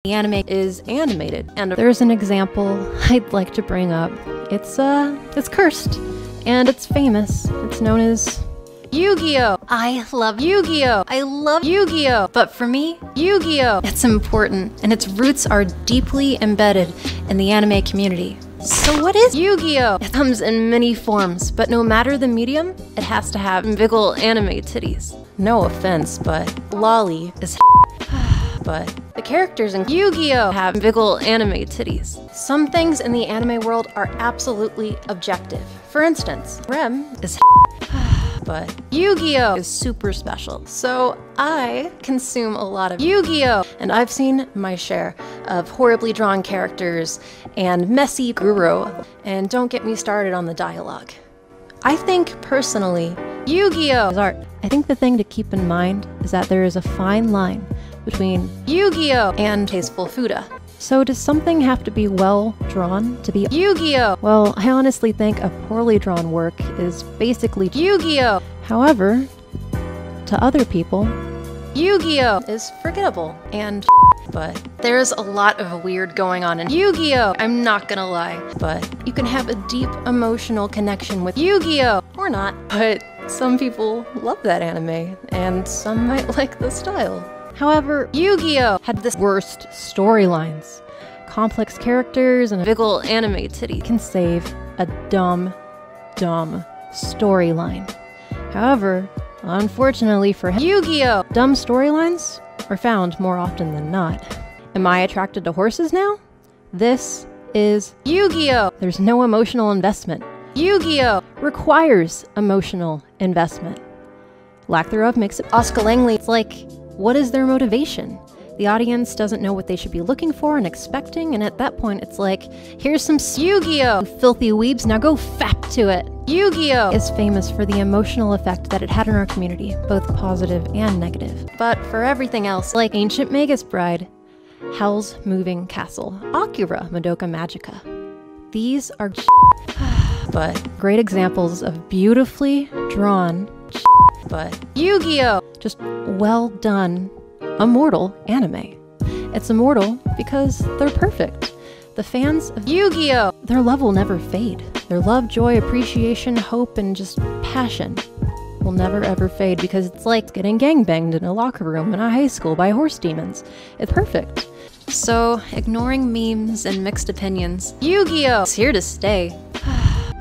The anime is animated, and there's an example I'd like to bring up. It's cursed, and it's famous. It's known as Yu-Gi-Oh! I love Yu-Gi-Oh! I love Yu-Gi-Oh! But for me, Yu-Gi-Oh! It's important, and its roots are deeply embedded in the anime community. So what is Yu-Gi-Oh? It comes in many forms, but no matter the medium, it has to have big ol' anime titties. No offense, but lolly is but the characters in Yu-Gi-Oh! Have big ol' anime titties. Some things in the anime world are absolutely objective. For instance, Rem is but Yu-Gi-Oh! Is super special. So I consume a lot of Yu-Gi-Oh! And I've seen my share of horribly drawn characters and messy guru. And don't get me started on the dialogue. I think, personally, Yu-Gi-Oh! Is art. I think the thing to keep in mind is that there is a fine line between Yu-Gi-Oh! And tasteful fuda. So does something have to be well drawn to be Yu-Gi-Oh? Well, I honestly think a poorly drawn work is basically Yu-Gi-Oh! However, to other people, Yu-Gi-Oh! Is forgettable and but there's a lot of weird going on in Yu-Gi-Oh! I'm not gonna lie, but you can have a deep emotional connection with Yu-Gi-Oh! Or not, but some people love that anime, and some might like the style. However, Yu-Gi-Oh! Had the worst storylines. Complex characters and a big ol' anime titty can save a dumb storyline. However, unfortunately for him, Yu-Gi-Oh! Dumb storylines are found more often than not. Am I attracted to horses now? This is Yu-Gi-Oh! There's no emotional investment. Yu-Gi-Oh! Requires emotional investment. Lack thereof makes it Oscar Langley. It's like, what is their motivation? The audience doesn't know what they should be looking for and expecting, and at that point it's like, here's some Yu-Gi-Oh! Filthy weebs, now go fap to it. Yu-Gi-Oh! Is famous for the emotional effect that it had in our community, both positive and negative. But for everything else, like Ancient Magus Bride, Hell's Moving Castle, Akira Madoka Magica. These are but great examples of beautifully drawn but Yu-Gi-Oh! Just well done, immortal anime. It's immortal because they're perfect. The fans of Yu-Gi-Oh! Their love will never fade. Their love, joy, appreciation, hope, and just passion will never ever fade because it's like getting gangbanged in a locker room in a high school by horse demons. It's perfect. So, ignoring memes and mixed opinions, Yu-Gi-Oh! Is here to stay.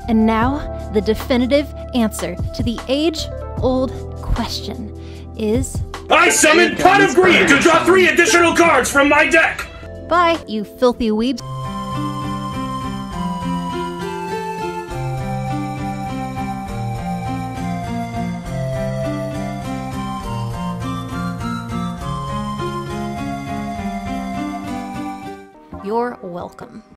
And now, the definitive answer to the age-old question is... I summon Pot of Greed to draw 3 additional cards from my deck! Bye, you filthy weebs. You're welcome.